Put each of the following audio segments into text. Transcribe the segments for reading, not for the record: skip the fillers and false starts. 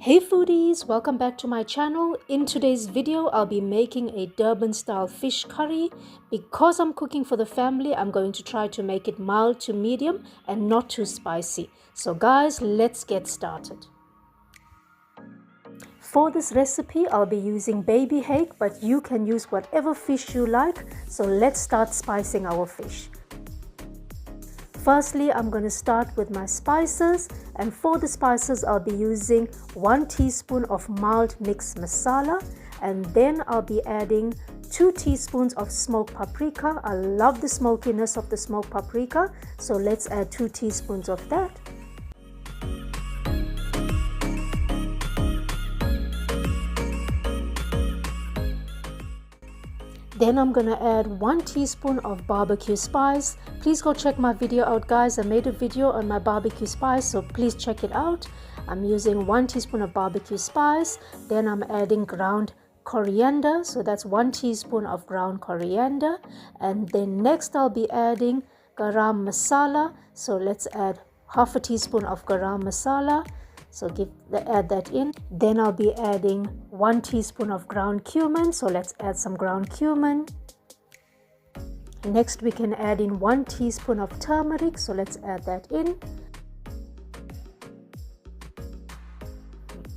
Hey foodies, welcome back to my channel. In today's video, I'll be making a Durban style fish curry. Because I'm cooking for the family, I'm going to try to make it mild to medium and not too spicy. So guys, let's get started. For this recipe, I'll be using baby hake, but you can use whatever fish you like. So let's start spicing our fish. Firstly, I'm going to start with my spices, and for the spices I'll be using 1 teaspoon of mild mixed masala, and then I'll be adding 2 teaspoons of smoked paprika. I love the smokiness of the smoked paprika, so let's add 2 teaspoons of that. Then I'm gonna add 1 teaspoon of barbecue spice. Please go check my video out, guys. I made a video on my barbecue spice, so please check it out. I'm using 1 teaspoon of barbecue spice. Then I'm adding ground coriander, so that's 1 teaspoon of ground coriander. And then next I'll be adding garam masala, so let's add half a teaspoon of garam masala. So add that in. Then I'll be adding 1 teaspoon of ground cumin. So let's add some ground cumin. Next we can add in 1 teaspoon of turmeric. So let's add that in.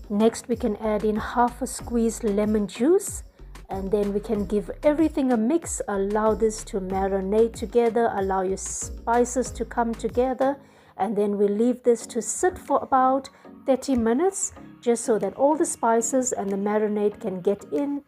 Next we can add in half a squeezed lemon juice. And then we can give everything a mix. Allow this to marinate together. Allow your spices to come together. And then we leave this to sit for about 30 minutes, just so that all the spices and the marinade can get in.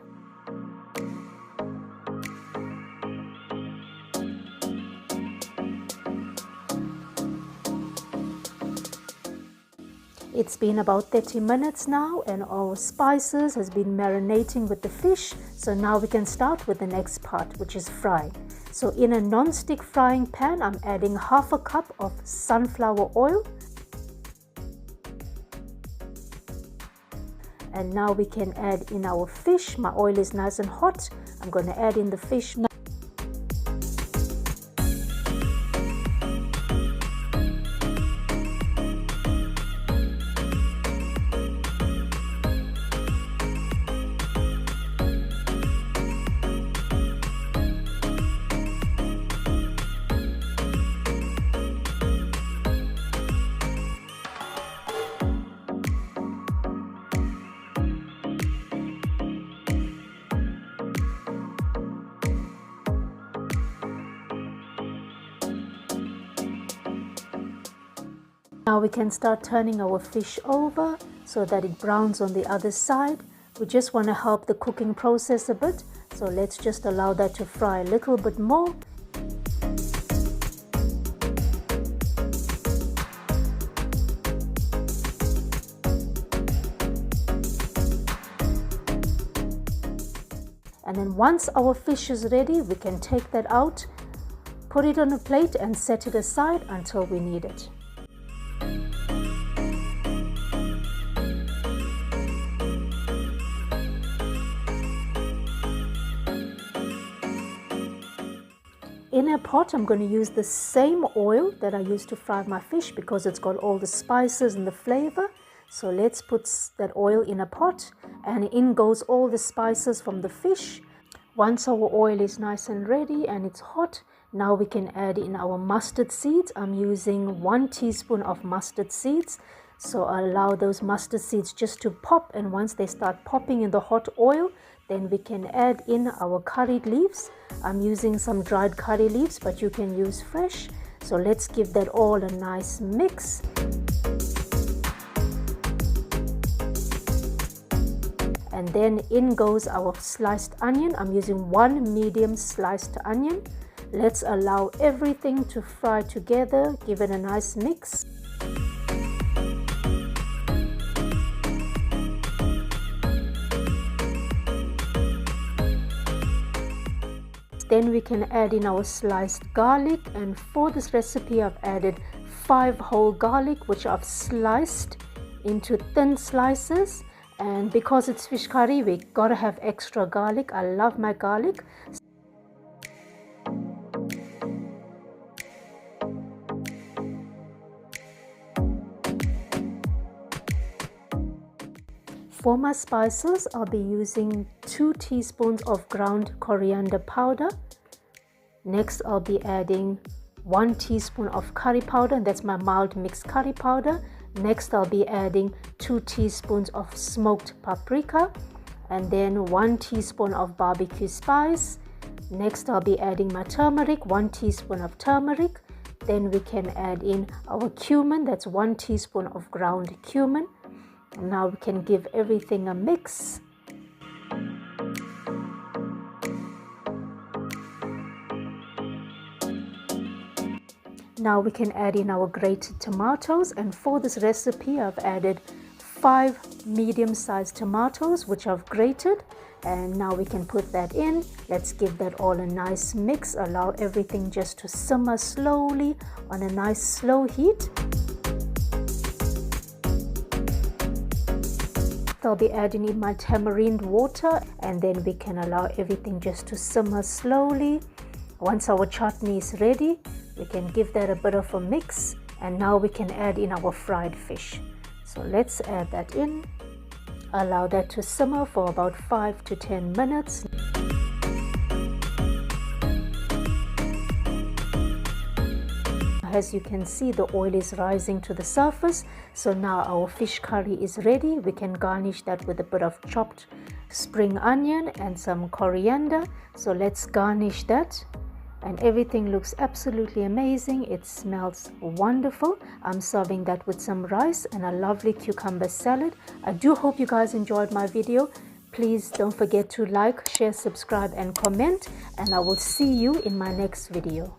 It's been about 30 minutes now, and our spices has been marinating with the fish. So now we can start with the next part, which is frying. So in a non-stick frying pan, I'm adding half a cup of sunflower oil. And now we can add in our fish. My oil is nice and hot. I'm going to add in the fish now. Now we can start turning our fish over so that it browns on the other side. We just want to help the cooking process a bit, so let's just allow that to fry a little bit more. And then once our fish is ready, we can take that out, put it on a plate and set it aside until we need it. In a pot, I'm going to use the same oil that I used to fry my fish because it's got all the spices and the flavor. So let's put that oil in a pot, and in goes all the spices from the fish. Once our oil is nice and ready and it's hot, now we can add in our mustard seeds. I'm using 1 teaspoon of mustard seeds. So allow those mustard seeds just to pop, and once they start popping in the hot oil, then we can add in our curry leaves. I'm using some dried curry leaves, but you can use fresh. So let's give that all a nice mix. And then in goes our sliced onion. I'm using 1 medium sliced onion. Let's allow everything to fry together. Give it a nice mix. Then we can add in our sliced garlic, and for this recipe I've added 5 whole garlic, which I've sliced into thin slices. And because it's fish curry, we gotta have extra garlic. I love my garlic. For my spices, I'll be using 2 teaspoons of ground coriander powder. Next, I'll be adding 1 teaspoon of curry powder, and that's my mild mixed curry powder. Next, I'll be adding 2 teaspoons of smoked paprika, and then 1 teaspoon of barbecue spice. Next, I'll be adding my turmeric, 1 teaspoon of turmeric. Then we can add in our cumin, that's 1 teaspoon of ground cumin. Now we can give everything a mix. Now we can add in our grated tomatoes, and for this recipe I've added 5 medium-sized tomatoes which I've grated, and now we can put that in. Let's give that all a nice mix. Allow everything just to simmer slowly on a nice slow heat. I'll be adding in my tamarind water, and then we can allow everything just to simmer slowly. Once our chutney is ready, we can give that a bit of a mix, and now we can add in our fried fish. So let's add that in. Allow that to simmer for about 5 to 10 minutes. As you can see, the oil is rising to the surface. So now our fish curry is ready. We can garnish that with a bit of chopped spring onion and some coriander. So let's garnish that. And everything looks absolutely amazing. It smells wonderful. I'm serving that with some rice and a lovely cucumber salad. I do hope you guys enjoyed my video. Please don't forget to like, share, subscribe and comment, and I will see you in my next video.